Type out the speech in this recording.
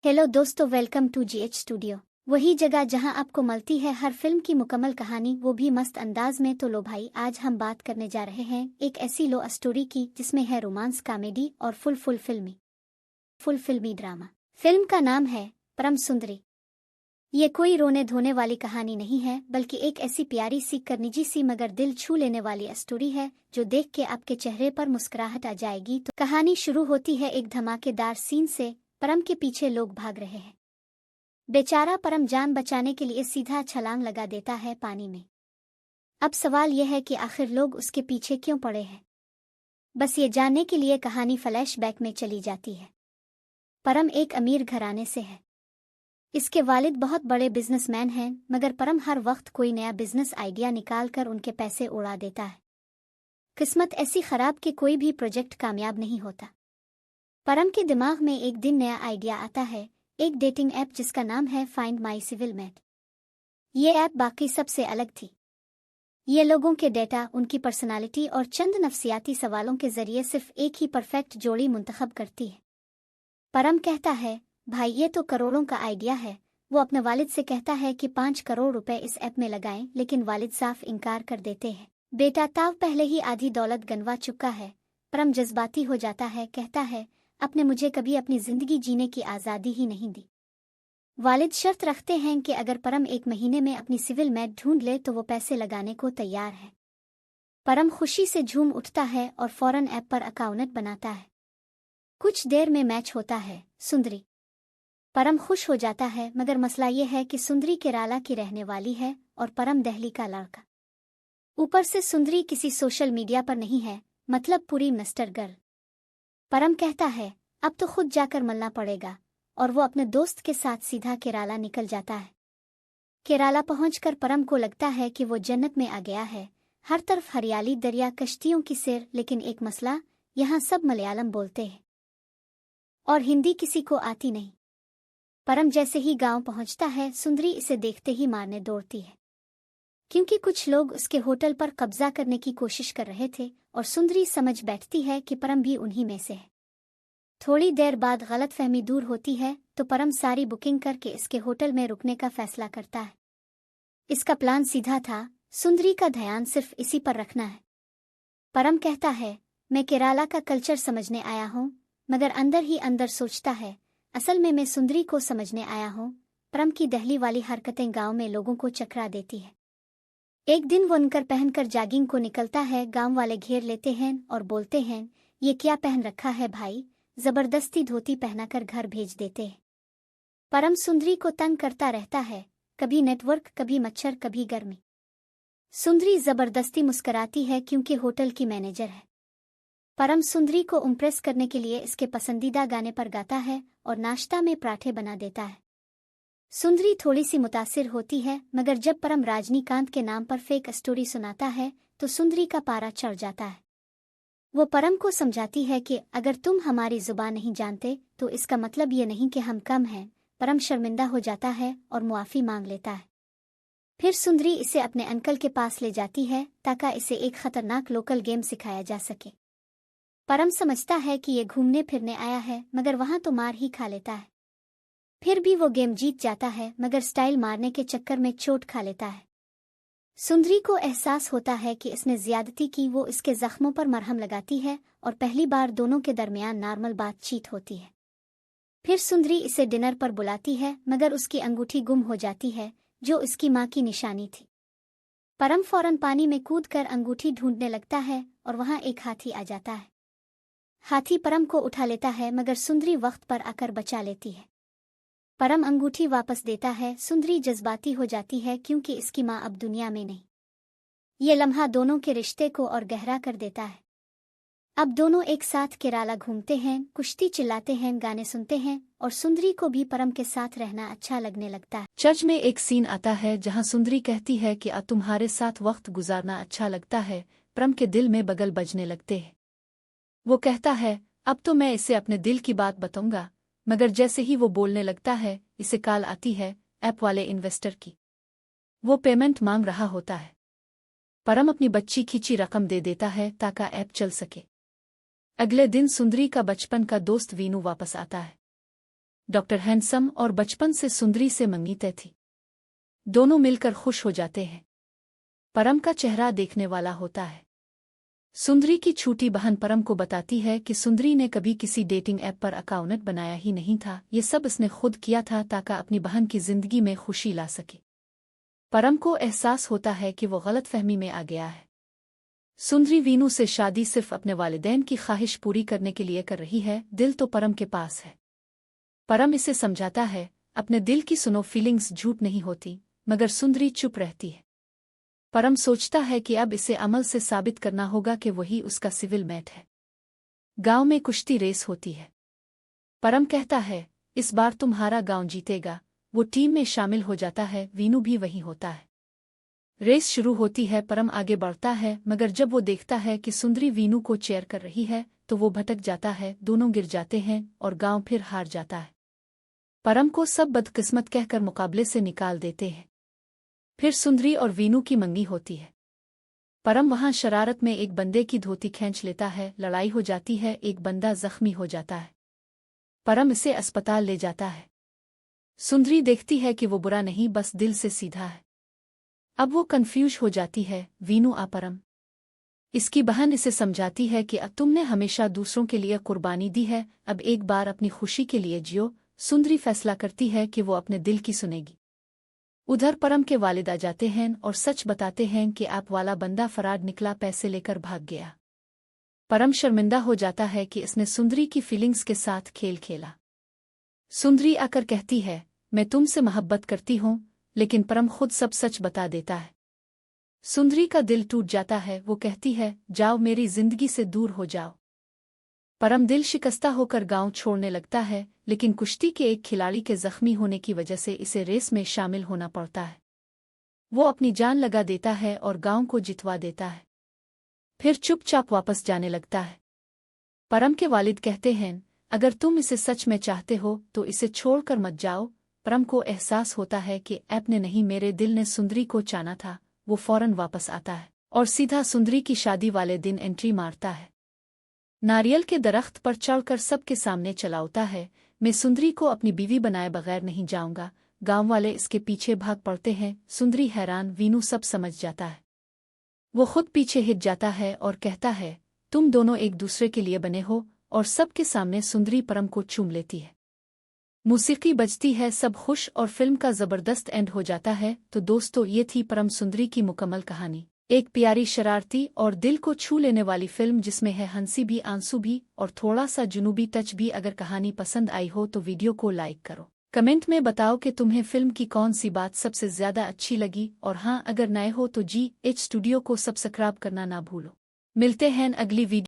Hello दोस्तों, welcome to GH studio. वही जगह जहां आपको मिलती है हर फिल्म की मुकम्मल कहानी, वो भी मस्त अंदाज में। तो लो भाई, आज हम बात करने जा रहे हैं एक ऐसी लो स्टोरी की जिसमें है रोमांस, कॉमेडी और फुल फिल्मी ड्रामा। फिल्म का नाम है परम सुंदरी। ये कोई रोने धोने वाली कहानी नहीं है, बल्कि एक ऐसी प्यारी सी करनिजी सी मगर दिल छू लेने वाली स्टोरी है जो देख के आपके चेहरे पर मुस्कुराहट आ जाएगी। तो कहानी शुरू होती है एक धमाकेदार सीन से। परम के पीछे लोग भाग रहे हैं। बेचारा परम जान बचाने के लिए सीधा छलांग लगा देता है पानी में। अब सवाल यह है कि आखिर लोग उसके पीछे क्यों पड़े हैं। बस ये जानने के लिए कहानी फ्लैशबैक में चली जाती है। परम एक अमीर घराने से है। इसके वालिद बहुत बड़े बिजनेसमैन हैं, मगर परम हर वक्त कोई नया बिजनेस आइडिया निकाल कर उनके पैसे उड़ा देता है। किस्मत ऐसी खराब कि कोई भी प्रोजेक्ट कामयाब नहीं होता। परम के दिमाग में एक दिन नया आइडिया आता है, एक डेटिंग ऐप जिसका नाम है फाइंड माई सिविल मेट। ये ऐप बाकी सबसे अलग थी। ये लोगों के डेटा, उनकी पर्सनालिटी और चंद नफ्सियाती सवालों के जरिए सिर्फ एक ही परफेक्ट जोड़ी मुंतखब करती है। परम कहता है, भाई ये तो करोड़ों का आइडिया है। वो अपने वालिद से कहता है कि 5 करोड़ रुपए इस ऐप में लगाएं, लेकिन वालिद साफ इनकार कर देते हैं। बेटा ताव पहले ही आधी दौलत गंवा चुका है। परम जज्बाती हो जाता है, कहता है, आपने मुझे कभी अपनी जिंदगी जीने की आज़ादी ही नहीं दी। वालिद शर्त रखते हैं कि अगर परम 1 महीने में अपनी सिविल मैट ढूंढ ले तो वो पैसे लगाने को तैयार है। परम खुशी से झूम उठता है और फौरन ऐप पर अकाउंट बनाता है। कुछ देर में मैच होता है, सुंदरी। परम खुश हो जाता है, मगर मसला ये है कि सुंदरी केरला की रहने वाली है और परम दिल्ली का लड़का। ऊपर से सुंदरी किसी सोशल मीडिया पर नहीं है, मतलब पूरी मिस्टर गर्ल। परम कहता है, अब तो खुद जाकर मिलना पड़ेगा, और वो अपने दोस्त के साथ सीधा केरला निकल जाता है। केरला पहुंचकर परम को लगता है कि वो जन्नत में आ गया है। हर तरफ हरियाली, दरिया, कश्तियों की सैर। लेकिन एक मसला, यहाँ सब मलयालम बोलते हैं और हिंदी किसी को आती नहीं। परम जैसे ही गांव पहुंचता है, सुंदरी इसे देखते ही मारने दौड़ती है, क्योंकि कुछ लोग उसके होटल पर कब्जा करने की कोशिश कर रहे थे और सुंदरी समझ बैठती है कि परम भी उन्हीं में से है। थोड़ी देर बाद गलतफहमी दूर होती है तो परम सारी बुकिंग करके इसके होटल में रुकने का फैसला करता है। इसका प्लान सीधा था, सुंदरी का ध्यान सिर्फ इसी पर रखना है। परम कहता है, मैं केरला का कल्चर समझने आया हूँ, मगर अंदर ही अंदर सोचता है, असल में मैं सुंदरी को समझने आया हूँ। परम की दहली वाली हरकतें गांव में लोगों को चकरा देती है। एक दिन वो नकर पहनकर जॉगिंग को निकलता है। गांव वाले घेर लेते हैं और बोलते हैं, ये क्या पहन रखा है भाई। जबरदस्ती धोती पहनाकर घर भेज देते हैं। परम सुंदरी को तंग करता रहता है, कभी नेटवर्क, कभी मच्छर, कभी गर्मी। सुंदरी जबरदस्ती मुस्कुराती है क्योंकि होटल की मैनेजर है। परम सुंदरी को इम्प्रेस करने के लिए इसके पसंदीदा गाने पर गाता है और नाश्ता में पराठे बना देता है। सुंदरी थोड़ी सी मुतासिर होती है, मगर जब परम रजनीकांत के नाम पर फेक स्टोरी सुनाता है तो सुंदरी का पारा चढ़ जाता है। वो परम को समझाती है कि अगर तुम हमारी जुबान नहीं जानते तो इसका मतलब ये नहीं कि हम कम हैं। परम शर्मिंदा हो जाता है और मुआफ़ी मांग लेता है। फिर सुंदरी इसे अपने अंकल के पास ले जाती है ताकि इसे एक खतरनाक लोकल गेम सिखाया जा सके। परम समझता है कि ये घूमने फिरने आया है, मगर वहां तो मार ही खा लेता है। फिर भी वो गेम जीत जाता है, मगर स्टाइल मारने के चक्कर में चोट खा लेता है। सुंदरी को एहसास होता है कि इसने ज्यादती की। वो इसके जख्मों पर मरहम लगाती है और पहली बार दोनों के दरमियान नॉर्मल बातचीत होती है। फिर सुंदरी इसे डिनर पर बुलाती है, मगर उसकी अंगूठी गुम हो जाती है जो इसकी माँ की निशानी थी। परम फौरन पानी में कूदकर अंगूठी ढूंढने लगता है और वहां एक हाथी आ जाता है। हाथी परम को उठा लेता है, मगर सुंदरी वक्त पर आकर बचा लेती है। परम अंगूठी वापस देता है। सुंदरी जज्बाती हो जाती है क्योंकि इसकी माँ अब दुनिया में नहीं। ये लम्हा दोनों के रिश्ते को और गहरा कर देता है। अब दोनों एक साथ केरला घूमते हैं, कुश्ती चिल्लाते हैं, गाने सुनते हैं और सुंदरी को भी परम के साथ रहना अच्छा लगने लगता है। चर्च में एक सीन आता है जहां सुंदरी कहती है कि तुम्हारे साथ वक्त गुजारना अच्छा लगता है। परम के दिल में बगल बजने लगते हैं। वो कहता है, अब तो मैं इसे अपने दिल की बात बताऊंगा। मगर जैसे ही वो बोलने लगता है, इसे कॉल आती है ऐप वाले इन्वेस्टर की। वो पेमेंट मांग रहा होता है। परम अपनी बच्ची खींची रकम दे देता है ताकि ऐप चल सके। अगले दिन सुंदरी का बचपन का दोस्त वीनू वापस आता है। डॉक्टर हैंडसम और बचपन से सुंदरी से मंगी तय थी। दोनों मिलकर खुश हो जाते हैं। परम का चेहरा देखने वाला होता है। सुंदरी की छोटी बहन परम को बताती है कि सुंदरी ने कभी किसी डेटिंग ऐप पर अकाउंट बनाया ही नहीं था, ये सब इसने खुद किया था ताकि अपनी बहन की जिंदगी में खुशी ला सके। परम को एहसास होता है कि वो गलतफहमी में आ गया है। सुंदरी वीनू से शादी सिर्फ अपने वालिदैन की ख्वाहिश पूरी करने के लिए कर रही है, दिल तो परम के पास है। परम इसे समझाता है, अपने दिल की सुनो, फीलिंग्स झूठ नहीं होती, मगर सुंदरी चुप रहती है। परम सोचता है कि अब इसे अमल से साबित करना होगा कि वही उसका सिविल मेट है। गांव में कुश्ती रेस होती है। परम कहता है, इस बार तुम्हारा गांव जीतेगा। वो टीम में शामिल हो जाता है, वीनू भी वहीं होता है। रेस शुरू होती है, परम आगे बढ़ता है, मगर जब वो देखता है कि सुंदरी वीनू को चेयर कर रही है तो वो भटक जाता है, दोनों गिर जाते हैं और गांव फिर हार जाता है। परम को सब बदकिस्मत कहकर मुकाबले से निकाल देते हैं। फिर सुंदरी और वीनू की मंगी होती है। परम वहां शरारत में एक बंदे की धोती खींच लेता है, लड़ाई हो जाती है, एक बंदा जख्मी हो जाता है। परम इसे अस्पताल ले जाता है। सुंदरी देखती है कि वो बुरा नहीं, बस दिल से सीधा है। अब वो कंफ्यूज हो जाती है, वीनू आ परम। इसकी बहन इसे समझाती है कि अब तुमने हमेशा दूसरों के लिए कुर्बानी दी है, अब एक बार अपनी खुशी के लिए जियो। सुंदरी फैसला करती है कि वो अपने दिल की सुनेगी। उधर परम के वालिद आ जाते हैं और सच बताते हैं कि आप वाला बंदा फराड निकला, पैसे लेकर भाग गया। परम शर्मिंदा हो जाता है कि इसने सुंदरी की फीलिंग्स के साथ खेल खेला। सुंदरी आकर कहती है, मैं तुमसे मोहब्बत करती हूँ, लेकिन परम खुद सब सच बता देता है। सुंदरी का दिल टूट जाता है, वो कहती है, जाओ, मेरी जिंदगी से दूर हो जाओ। परम दिल शिकस्ता होकर गांव छोड़ने लगता है, लेकिन कुश्ती के एक खिलाड़ी के जख्मी होने की वजह से इसे रेस में शामिल होना पड़ता है। वो अपनी जान लगा देता है और गांव को जितवा देता है। फिर चुपचाप वापस जाने लगता है। परम के वालिद कहते हैं, अगर तुम इसे सच में चाहते हो तो इसे छोड़कर मत जाओ। परम को एहसास होता है कि ऐप ने नहीं, मेरे दिल ने सुंदरी को चाहा था। वो फौरन वापस आता है और सीधा सुंदरी की शादी वाले दिन एंट्री मारता है। नारियल के दरख्त पर चढ़कर सबके सामने चलाता है, मैं सुंदरी को अपनी बीवी बनाए बगैर नहीं जाऊंगा। गांव वाले इसके पीछे भाग पड़ते हैं। सुंदरी हैरान, वीनू सब समझ जाता है। वो खुद पीछे हिट जाता है और कहता है, तुम दोनों एक दूसरे के लिए बने हो, और सबके सामने सुंदरी परम को चूम लेती है। मौसीकी बजती है, सब खुश और फिल्म का जबरदस्त एंड हो जाता है। तो दोस्तों, ये थी परम सुंदरी की मुकम्मल कहानी। एक प्यारी, शरारती और दिल को छू लेने वाली फिल्म जिसमें है हंसी भी, आंसू भी और थोड़ा सा जुनूबी टच भी। अगर कहानी पसंद आई हो तो वीडियो को लाइक करो। कमेंट में बताओ कि तुम्हें फिल्म की कौन सी बात सबसे ज्यादा अच्छी लगी। और हाँ, अगर नए हो तो GH स्टूडियो को सब्सक्राइब करना ना भूलो। मिलते हैं अगली वीडियो।